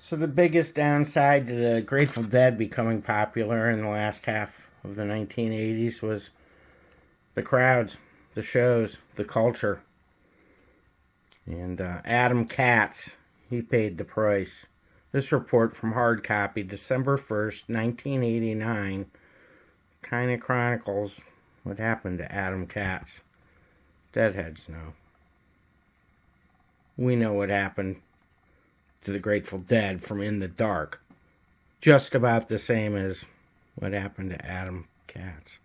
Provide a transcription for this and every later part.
So the biggest downside to the Grateful Dead becoming popular in the last half of the 1980s was the crowds, the shows, the culture. And Adam Katz, he paid the price. This report from Hard Copy, December 1st, 1989, kind of chronicles what happened to Adam Katz. Deadheads know. We know what happened to the Grateful Dead from In the Dark. Just about the same as what happened to Adam Katz.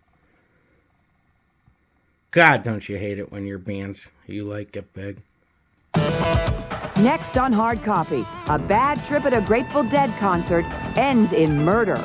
God, don't you hate it when your bands you like get big? Next on Hard Copy, a bad trip at a Grateful Dead concert ends in murder.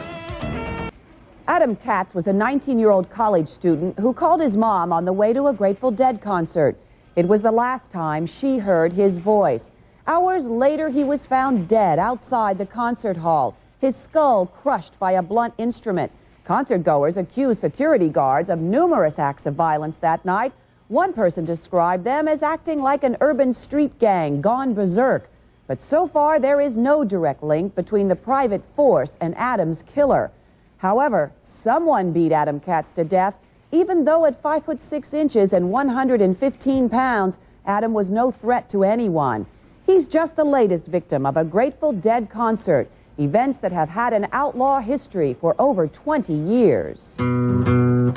Adam Katz was a 19-year-old college student who called his mom on the way to a Grateful Dead concert. It was the last time she heard his voice. Hours later, he was found dead outside the concert hall, his skull crushed by a blunt instrument. Concertgoers accused security guards of numerous acts of violence that night. One person described them as acting like an urban street gang gone berserk. But so far, there is no direct link between the private force and Adam's killer. However, someone beat Adam Katz to death. Even though at 5'6" and 115 pounds, Adam was no threat to anyone. He's just the latest victim of a Grateful Dead concert, events that have had an outlaw history for over 20 years. The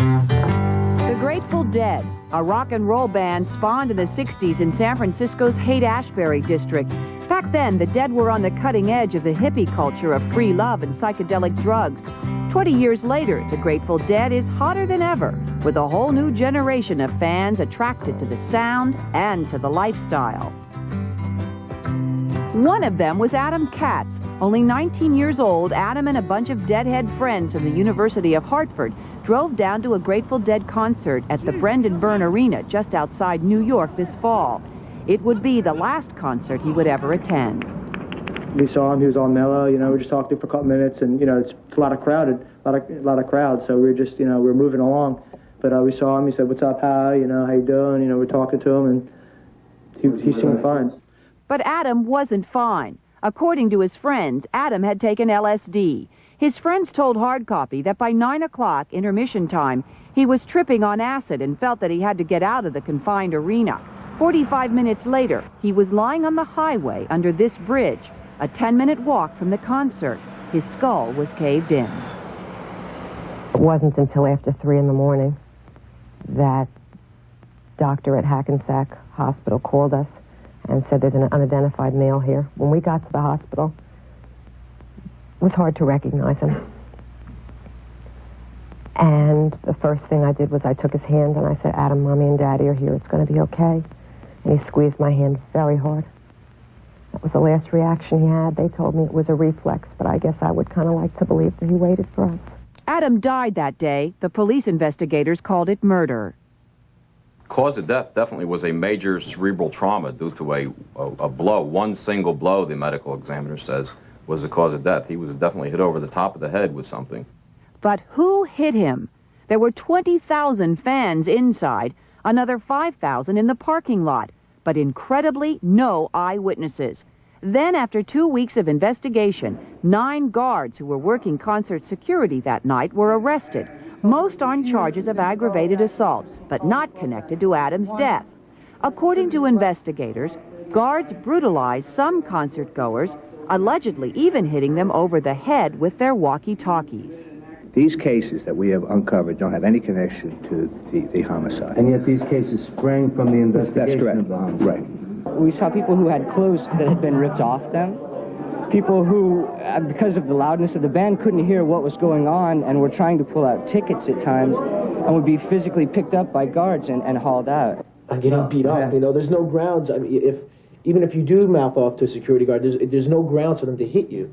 Grateful Dead, a rock and roll band spawned in the 60s in San Francisco's Haight-Ashbury district. Back then, the Dead were on the cutting edge of the hippie culture of free love and psychedelic drugs. 20 years later, the Grateful Dead is hotter than ever, with a whole new generation of fans attracted to the sound and to the lifestyle. One of them was Adam Katz. Only 19 years old, Adam and a bunch of Deadhead friends from the University of Hartford drove down to a Grateful Dead concert at the Brendan Byrne Arena just outside New York this fall. It would be the last concert he would ever attend. We saw him, he was all mellow, you know, we just talked to him for a couple minutes, and, you know, it's a lot of crowd, a lot of crowd, so we were just, you know, we were moving along. But we saw him, he said, "What's up, Hal? You know, how you doing?" You know, we're talking to him, and he seemed fine. But Adam wasn't fine. According to his friends, Adam had taken LSD. His friends told Hard Copy that by 9 o'clock, intermission time, he was tripping on acid and felt that he had to get out of the confined arena. 45 minutes later, he was lying on the highway under this bridge, a 10-minute walk from the concert. His skull was caved in. It wasn't until after 3 in the morning that doctor at Hackensack Hospital called us and said there's an unidentified male here. When we got to the hospital, it was hard to recognize him. And the first thing I did was I took his hand and I said, "Adam, Mommy and Daddy are here. It's going to be okay." And he squeezed my hand very hard. That was the last reaction he had. They told me it was a reflex, but I guess I would kind of like to believe that he waited for us. Adam died that day. The police investigators called it murder. Cause of death definitely was a major cerebral trauma due to a blow. One single blow, the medical examiner says, was the cause of death. He was definitely hit over the top of the head with something. But who hit him? There were 20,000 fans inside, another 5,000 in the parking lot, but incredibly no eyewitnesses. Then, after 2 weeks of investigation, 9 guards who were working concert security that night were arrested, most on charges of aggravated assault, but not connected to Adam's death. According to investigators, guards brutalized some concert-goers, allegedly even hitting them over the head with their walkie-talkies. These cases that we have uncovered don't have any connection to the homicide. And yet these cases sprang from the investigation. That's correct. Of the homicide. Right. We saw people who had clothes that had been ripped off them. People who, because of the loudness of the band, couldn't hear what was going on and were trying to pull out tickets at times and would be physically picked up by guards and hauled out. And getting beat up, you know, there's no grounds. I mean, even if you do mouth off to a security guard, there's no grounds for them to hit you.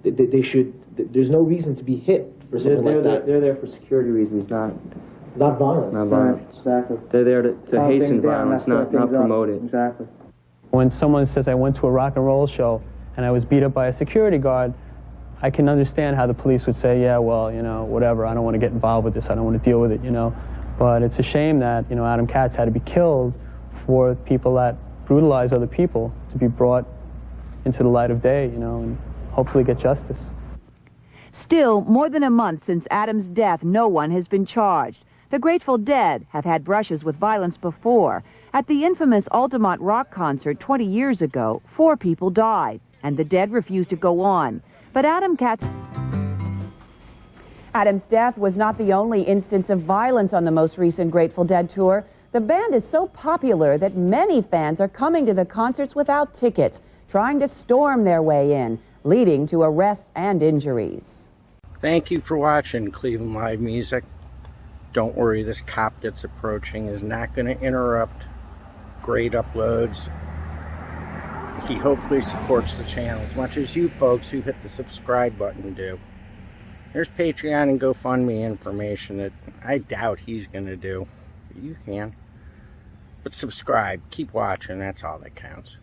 There's no reason to be hit for something like that. They're there for security reasons, not violence. Not violence. Exactly. They're there to hasten violence, not promote it. Exactly. When someone says, "I went to a rock and roll show and I was beat up by a security guard," I can understand how the police would say, "Yeah, well, you know, whatever, I don't want to get involved with this, I don't want to deal with it, you know." But it's a shame that, you know, Adam Katz had to be killed for people that brutalize other people to be brought into the light of day, you know. And hopefully get justice. Still, more than a month since Adam's death, no one has been charged. The Grateful Dead have had brushes with violence before. At the infamous Altamont rock concert 20 years ago, 4 people died, and the Dead refused to go on. But Adam Katz... Adam's death was not the only instance of violence on the most recent Grateful Dead tour. The band is so popular that many fans are coming to the concerts without tickets, trying to storm their way in, leading to arrests and injuries. Thank you for watching Cleveland Live Music. Don't worry, this cop that's approaching is not going to interrupt great uploads. He hopefully supports the channel as much as you folks who hit the subscribe button do. There's Patreon and GoFundMe information that I doubt he's going to do. But you can. But subscribe. Keep watching. That's all that counts.